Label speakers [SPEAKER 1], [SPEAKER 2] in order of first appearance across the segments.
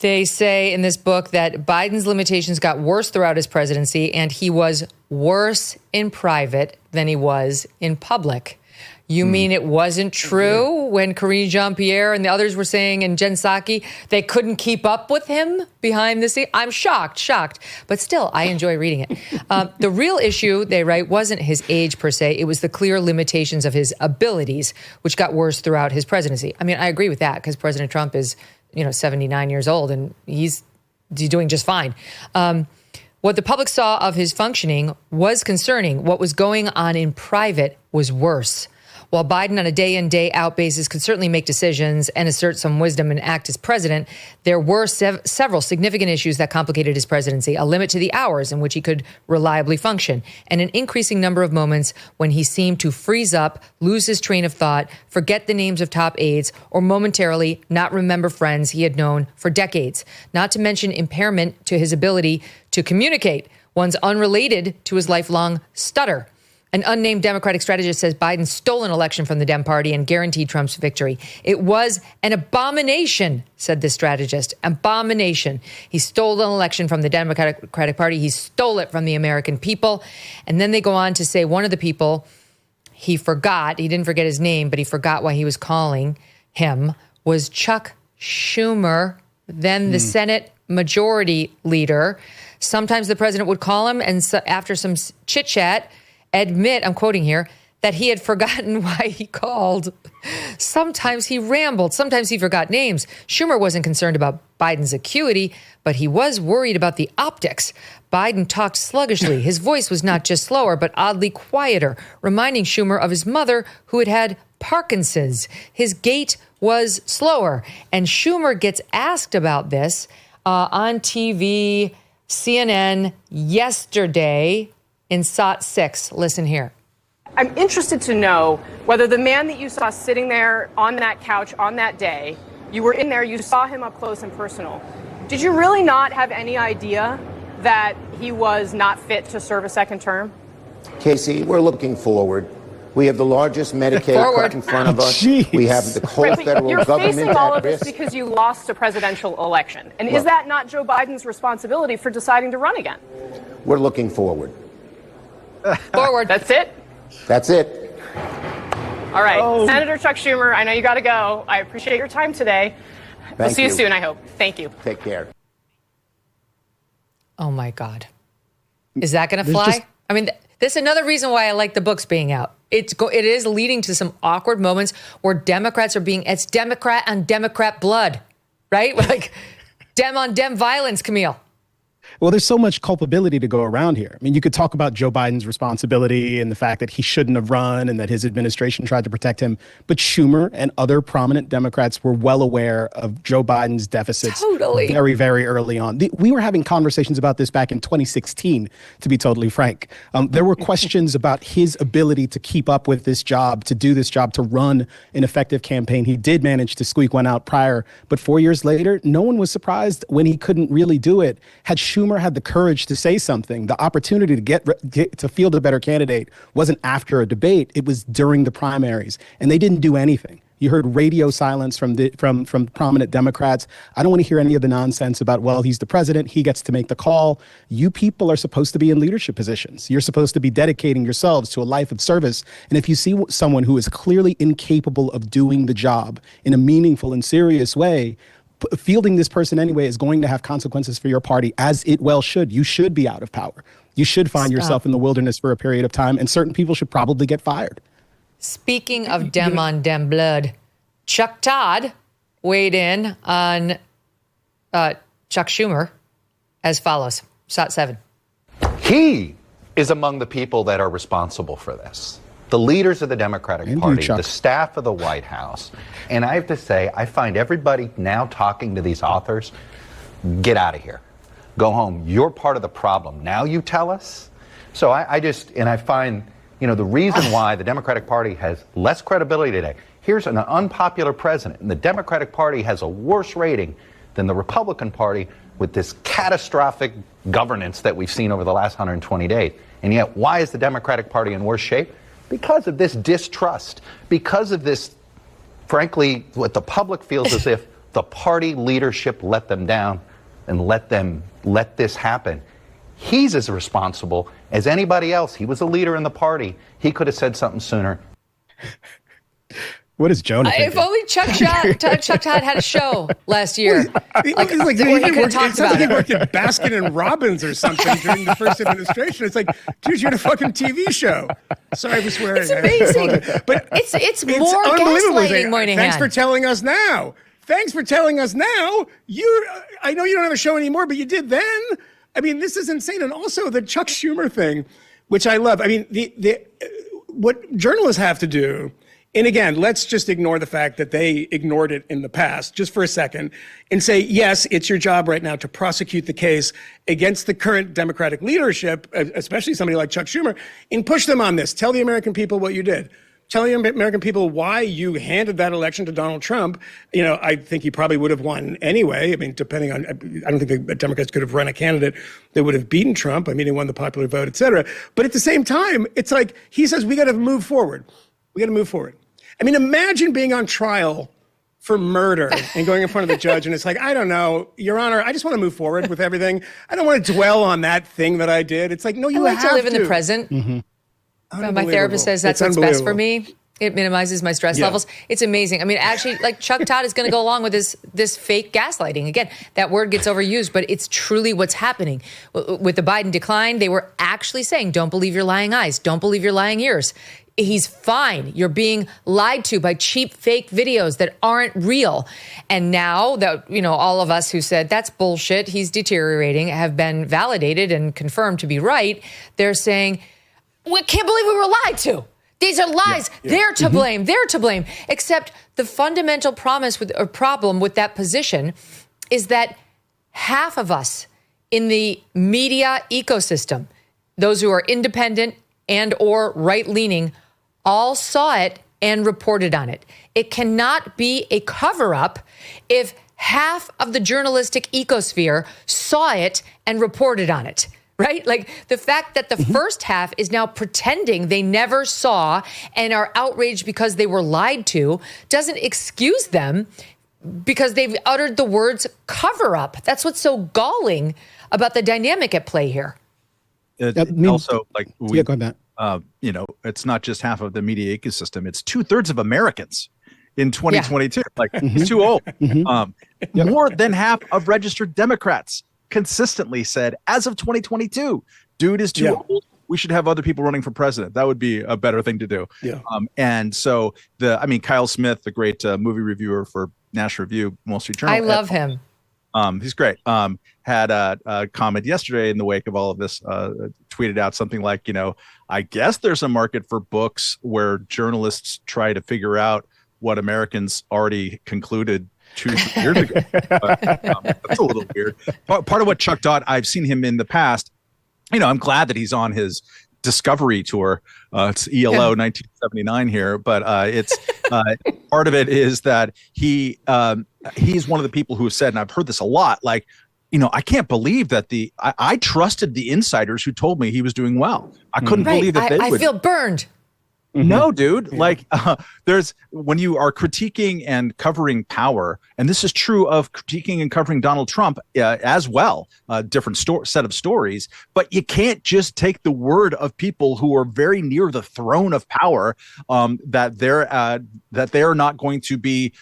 [SPEAKER 1] They say in this book that Biden's limitations got worse throughout his presidency, and he was worse in private than he was in public. You mean it wasn't true when Karine Jean-Pierre and the others were saying, and Jen Psaki, they couldn't keep up with him behind the scenes? I'm shocked. But still, I enjoy reading it. The real issue, they write, wasn't his age per se. It was the clear limitations of his abilities, which got worse throughout his presidency. I mean, I agree with that because President Trump is, 79 years old and he's doing just fine. What the public saw of his functioning was concerning. What was going on in private was worse. While Biden on a day in, day out basis could certainly make decisions and assert some wisdom and act as president, there were several significant issues that complicated his presidency, a limit to the hours in which he could reliably function, and an increasing number of moments when he seemed to freeze up, lose his train of thought, forget the names of top aides, or momentarily not remember friends he had known for decades, not to mention impairment to his ability to communicate, ones unrelated to his lifelong stutter. An unnamed Democratic strategist says Biden stole an election from the Dem Party and guaranteed Trump's victory. It was an abomination, said this strategist. Abomination. He stole an election from the Democratic Party. He stole it from the American people. And then they go on to say one of the people he didn't forget his name, but he forgot why he was calling him, was Chuck Schumer, then the Senate Majority Leader. Sometimes the president would call him and after some chit-chat, admit, I'm quoting here, that he had forgotten why he called. Sometimes he rambled. Sometimes he forgot names. Schumer wasn't concerned about Biden's acuity, but he was worried about the optics. Biden talked sluggishly. His voice was not just slower, but oddly quieter, reminding Schumer of his mother who had had Parkinson's. His gait was slower. And Schumer gets asked about this on TV, CNN yesterday, in SOT 6. Listen here.
[SPEAKER 2] I'm interested to know whether the man that you saw sitting there on that couch on that day, you were in there, you saw him up close and personal. Did you really not have any idea that he was not fit to serve a second term?
[SPEAKER 3] Casey, we're looking forward. We have the largest Medicaid cut in front of us. We have the whole federal
[SPEAKER 2] You're
[SPEAKER 3] government
[SPEAKER 2] facing all of
[SPEAKER 3] at
[SPEAKER 2] this
[SPEAKER 3] risk.
[SPEAKER 2] because you lost a presidential election. And is that not Joe Biden's responsibility for deciding to run again?
[SPEAKER 3] We're looking forward.
[SPEAKER 2] Forward. That's it?
[SPEAKER 3] That's it.
[SPEAKER 2] All right. Senator Chuck Schumer, I know you got to go. I appreciate your time today. We'll see you soon, I hope. Thank you.
[SPEAKER 3] Take care.
[SPEAKER 1] Oh, my God. Is that going to fly? I mean, this is another reason why I like the books being out. It is leading to some awkward moments where Democrats are it's Democrat on Democrat blood, right? Like Dem on Dem violence, Kmele.
[SPEAKER 4] Well, there's so much culpability to go around here. I mean, you could talk about Joe Biden's responsibility and the fact that he shouldn't have run and that his administration tried to protect him. But Schumer and other prominent Democrats were well aware of Joe Biden's deficits very, very early on. We were having conversations about this back in 2016, to be totally frank. There were questions about his ability to keep up with this job, to do this job, to run an effective campaign. He did manage to squeak one out prior, but 4 years later, no one was surprised when he couldn't really do it. Had Schumer had the courage to say something, the opportunity to get to field a better candidate wasn't after a debate, it was during the primaries, and they didn't do anything. You heard radio silence from prominent Democrats. I don't want to hear any of the nonsense about, well, he's the president, he gets to make the call. You people are supposed to be in leadership positions. You're supposed to be dedicating yourselves to a life of service. And if you see someone who is clearly incapable of doing the job in a meaningful and serious way, fielding this person anyway is going to have consequences for your party, as it well should. You should be out of power. You should find yourself in the wilderness for a period of time, and certain people should probably get fired.
[SPEAKER 1] Speaking of Dem on Dem blood, Chuck Todd weighed in on Chuck Schumer as follows. SOT 7.
[SPEAKER 5] He is among the people that are responsible for this. The leaders of the Democratic Party, the staff of the White House. And I have to say, I find everybody now talking to these authors, get out of here. Go home. You're part of the problem. Now you tell us. So I find, the reason why the Democratic Party has less credibility today. Here's an unpopular president, and the Democratic Party has a worse rating than the Republican Party with this catastrophic governance that we've seen over the last 120 days. And yet, why is the Democratic Party in worse shape? Because of this distrust, because of this, frankly, what the public feels as if The party leadership let them down and let this happen. He's as responsible as anybody else. He was a leader in the party. He could have said something sooner.
[SPEAKER 4] What is Jonah thinking?
[SPEAKER 1] If only Chuck Todd had a show last year.
[SPEAKER 6] He worked at Baskin and Robbins or something during the first administration. It's like, dude, you're in a fucking TV show. Sorry for swearing.
[SPEAKER 1] It's amazing.
[SPEAKER 6] But
[SPEAKER 1] it's more gaslighting, Moynihan.
[SPEAKER 6] Thanks for telling us now. I know you don't have a show anymore, but you did then. I mean, this is insane. And also the Chuck Schumer thing, which I love. I mean, what journalists have to do, and again, let's just ignore the fact that they ignored it in the past, just for a second, and say, yes, it's your job right now to prosecute the case against the current Democratic leadership, especially somebody like Chuck Schumer, and push them on this. Tell the American people what you did. Tell the American people why you handed that election to Donald Trump. You know, I think he probably would have won anyway. I mean, depending on, I don't think the Democrats could have run a candidate that would have beaten Trump. I mean, he won the popular vote, et cetera. But at the same time, it's like he says, we got to move forward. We got to move forward. I mean, imagine being on trial for murder and going in front of the judge and it's like, I don't know, Your Honor, I just want to move forward with everything. I don't want to dwell on that thing that I did. It's like, no, you have
[SPEAKER 1] to live in the present. Mm-hmm. My therapist says that's what's best for me. It minimizes my stress levels. It's amazing. I mean, actually, like Chuck Todd is going to go along with this fake gaslighting. Again, that word gets overused, but it's truly what's happening. With the Biden decline, they were actually saying, don't believe your lying eyes. Don't believe your lying ears. He's fine. You're being lied to by cheap fake videos that aren't real. And now that, you know, all of us who said that's bullshit, he's deteriorating, have been validated and confirmed to be right. They're saying, we can't believe we were lied to. These are lies. Yeah. They're to blame. They're to blame. Except the fundamental problem with that position is that half of us in the media ecosystem, those who are independent and or right-leaning, all saw it and reported on it. It cannot be a cover-up if half of the journalistic ecosphere saw it and reported on it. Right? Like the fact that the first half is now pretending they never saw and are outraged because they were lied to doesn't excuse them because they've uttered the words cover up. That's what's so galling about the dynamic at play here.
[SPEAKER 7] Also, like
[SPEAKER 4] go ahead, Matt.
[SPEAKER 7] You know, it's not just half of the media ecosystem. It's 2/3 of Americans in 2022. Like it's too old. More than half of registered Democrats consistently said, as of 2022, dude is too old. We should have other people running for president. That would be a better thing to do. Yeah. And so Kyle Smith, the great movie reviewer for National Review, Wall Street Journal.
[SPEAKER 1] I love him.
[SPEAKER 7] He's great. Had a comment yesterday in the wake of all of this, tweeted out something like, you know, I guess there's a market for books where journalists try to figure out what Americans already concluded 2 years ago. That's a little weird. Part of what Chuck Todd, I've seen him in the past, you know, I'm glad that he's on his Discovery tour. It's ELO 1979 here, but it's part of it is that he's one of the people who have said, and I've heard this a lot, like, you know, I can't believe that I trusted the insiders who told me he was doing well. I couldn't believe that they would.
[SPEAKER 1] I feel burned.
[SPEAKER 7] No, dude, like there's when you are critiquing and covering power, and this is true of critiquing and covering Donald Trump as well, different set of stories, but you can't just take the word of people who are very near the throne of power that they're not going to be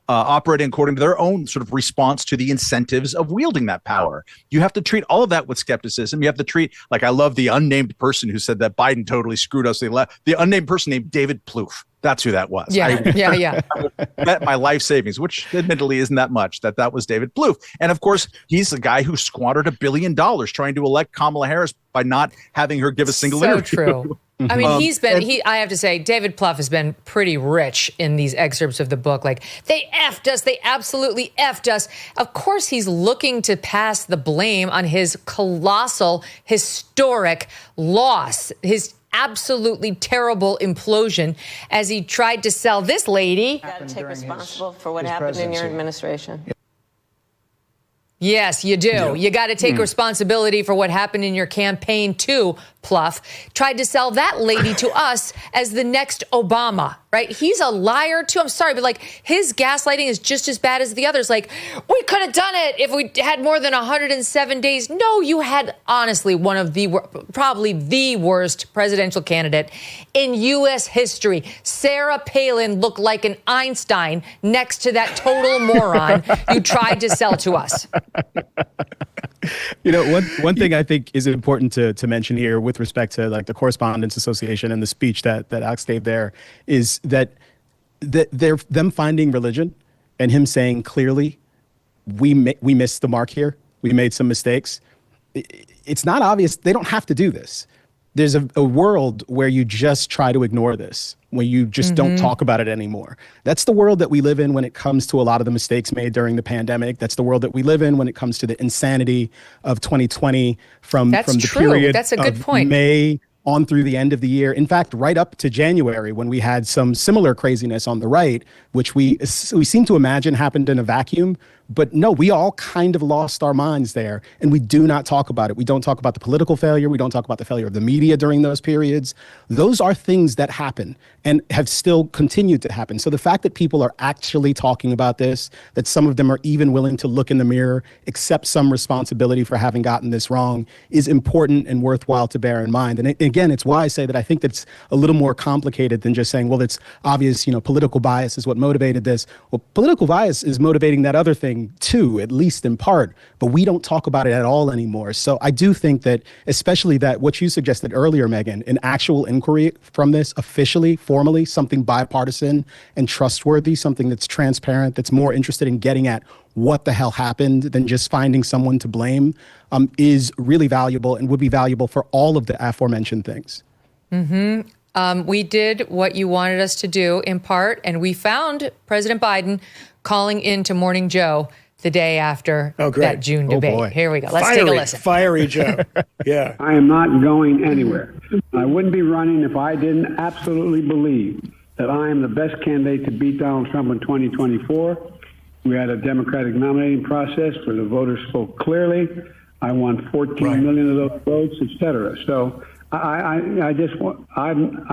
[SPEAKER 7] operating according to their own sort of response to the incentives of wielding that power. You have to treat all of that with skepticism. You have to treat, like, I love the unnamed person who said that Biden totally screwed us. The unnamed person named David Plouffe. That's who that was.
[SPEAKER 1] Yeah.
[SPEAKER 7] I bet my life savings, which admittedly isn't that much, that was David Plouffe. And of course, he's the guy who squandered $1 billion trying to elect Kamala Harris by not having her give a single interview.
[SPEAKER 1] So true. I mean, I have to say, David Plouffe has been pretty rich in these excerpts of the book. Like, they effed us. They absolutely effed us. Of course, he's looking to pass the blame on his colossal, historic loss, his absolutely terrible implosion as he tried to sell this lady.
[SPEAKER 8] You got to take responsible for what happened in your administration.
[SPEAKER 1] Yes, you do. Yeah. You got to take responsibility for what happened in your campaign, too, Pluff, tried to sell that lady to us as the next Obama, right? He's a liar too. I'm sorry, but like his gaslighting is just as bad as the others. Like, we could have done it if we had more than 107 days. No, you had honestly one of probably the worst presidential candidate in U.S. history. Sarah Palin looked like an Einstein next to that total moron you tried to sell to us.
[SPEAKER 4] You know, one thing I think is important to mention here with respect to like the Correspondents Association and the speech that Alex gave there is that they're them finding religion and him saying clearly, we missed the mark here. We made some mistakes. It's not obvious. They don't have to do this. There's a world where you just try to ignore this, where you just don't talk about it anymore. That's the world that we live in when it comes to a lot of the mistakes made during the pandemic. That's the world that we live in when it comes to the insanity of 2020 from the period
[SPEAKER 1] That's a good point.
[SPEAKER 4] May on through the end of the year. In fact, right up to January, when we had some similar craziness on the right, which we seem to imagine happened in a vacuum. But no, we all kind of lost our minds there, and we do not talk about it. We don't talk about the political failure. We don't talk about the failure of the media during those periods. Those are things that happen and have still continued to happen. So the fact that people are actually talking about this, that some of them are even willing to look in the mirror, accept some responsibility for having gotten this wrong, is important and worthwhile to bear in mind. And again, it's why I say that I think that's a little more complicated than just saying, well, it's obvious, political bias is what motivated this. Well, political bias is motivating that other thing too, at least in part, but we don't talk about it at all anymore. So I do think that, especially that what you suggested earlier, Megyn, an actual inquiry from this officially, formally, something bipartisan and trustworthy, something that's transparent, that's more interested in getting at what the hell happened than just finding someone to blame, is really valuable and would be valuable for all of the aforementioned things.
[SPEAKER 1] We did what you wanted us to do in part, and we found President Biden calling into Morning Joe the day after that June debate.
[SPEAKER 4] Boy.
[SPEAKER 1] Here we go. Let's take a listen.
[SPEAKER 6] Fiery Joe. Yeah.
[SPEAKER 9] I am not going anywhere. I wouldn't be running if I didn't absolutely believe that I am the best candidate to beat Donald Trump in 2024. We had a Democratic nominating process where the voters spoke clearly. I won 14 million of those votes, et cetera. So I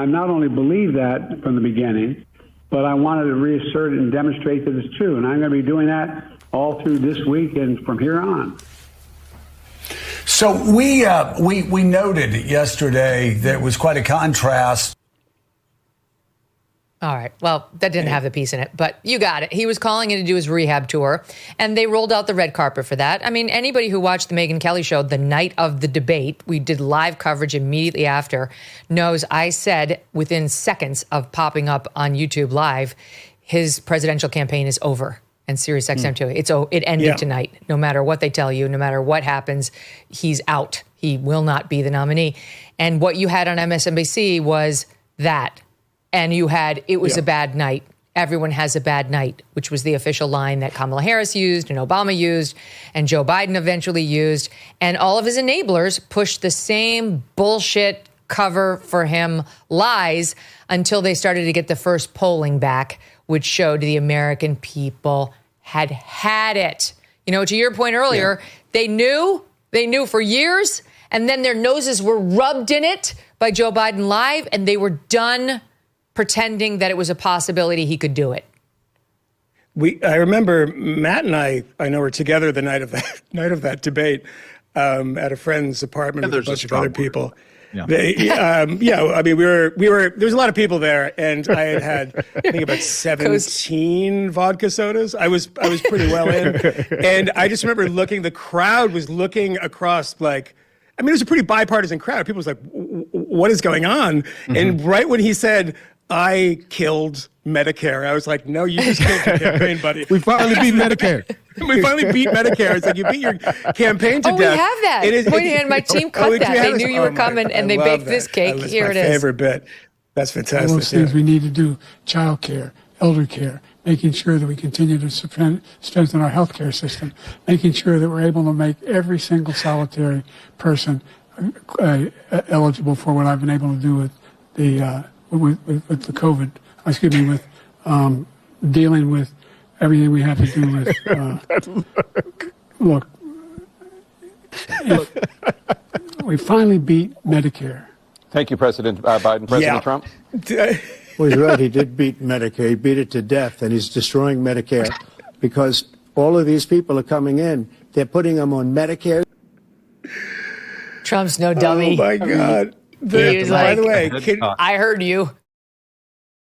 [SPEAKER 9] not only believe that from the beginning, but I wanted to reassert it and demonstrate that it's true. And I'm going to be doing that all through this week and from here on.
[SPEAKER 10] So we noted yesterday there was quite a contrast.
[SPEAKER 1] All right. Well, that didn't have the piece in it, but you got it. He was calling in to do his rehab tour, and they rolled out the red carpet for that. I mean, anybody who watched the Megyn Kelly Show the night of the debate, we did live coverage immediately after, knows I said within seconds of popping up on YouTube Live, his presidential campaign is over. And SiriusXM too. It ended tonight. No matter what they tell you, no matter what happens, he's out. He will not be the nominee. And what you had on MSNBC was that. And you had, it was a bad night. Everyone has a bad night, which was the official line that Kamala Harris used and Obama used and Joe Biden eventually used. And all of his enablers pushed the same bullshit cover for him lies until they started to get the first polling back, which showed the American people had it. To your point earlier, they knew for years, and then their noses were rubbed in it by Joe Biden live, and they were done pretending that it was a possibility he could do it.
[SPEAKER 6] I remember Matt and I know were together the night of that debate at a friend's apartment with a bunch of other people.
[SPEAKER 7] Yeah.
[SPEAKER 6] I mean, we were, there was a lot of people there, and I had I think about 17 vodka sodas. I was pretty well in. And I just remember the crowd was looking across it was a pretty bipartisan crowd. People was like, what is going on? Mm-hmm. And right when he said, I killed Medicare, I was like, no, you just killed your campaign, buddy.
[SPEAKER 4] We finally beat Medicare.
[SPEAKER 6] We finally beat Medicare. It's like you beat your campaign to death.
[SPEAKER 1] We have that. Moynihan, my team cut that. They knew you were coming, and they baked this cake. Here it is.
[SPEAKER 6] My favorite bit. That's fantastic.
[SPEAKER 11] All those things we need to do: child care, elder care, making sure that we continue to strengthen our healthcare system, making sure that we're able to make every single solitary person eligible for what I've been able to do with the COVID. With dealing with everything we have to do with. Look, we finally beat Medicare.
[SPEAKER 12] Thank you, President Biden. President Trump?
[SPEAKER 13] Well, he's right. He did beat Medicare. He beat it to death, and he's destroying Medicare because all of these people are coming in. They're putting them on Medicare.
[SPEAKER 1] Trump's no dummy.
[SPEAKER 6] Oh, my God.
[SPEAKER 1] By the way, I heard you.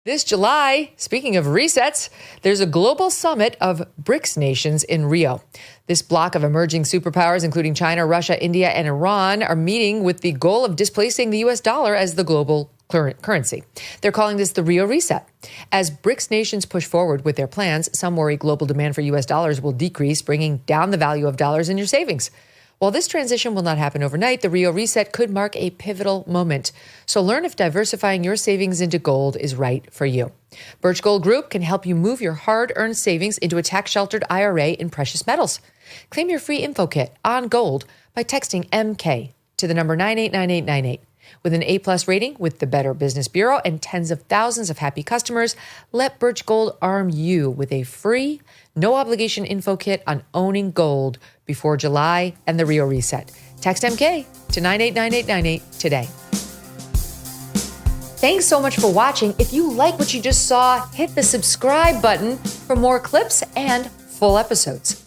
[SPEAKER 1] This July, speaking of resets, there's a global summit of BRICS nations in Rio. This bloc of emerging superpowers, including China, Russia, India, and Iran, are meeting with the goal of displacing the U.S. dollar as the global currency. They're calling this the Rio Reset. As BRICS nations push forward with their plans, some worry global demand for U.S. dollars will decrease, bringing down the value of dollars in your savings. While this transition will not happen overnight, the Rio Reset could mark a pivotal moment. So learn if diversifying your savings into gold is right for you. Birch Gold Group can help you move your hard-earned savings into a tax-sheltered IRA in precious metals. Claim your free info kit on gold by texting MK to the number 989898. With an A-plus rating with the Better Business Bureau and tens of thousands of happy customers, let Birch Gold arm you with a free, no-obligation info kit on owning gold before July and the Rio Reset. Text MK to 989898 today. Thanks so much for watching. If you like what you just saw, hit the subscribe button for more clips and full episodes.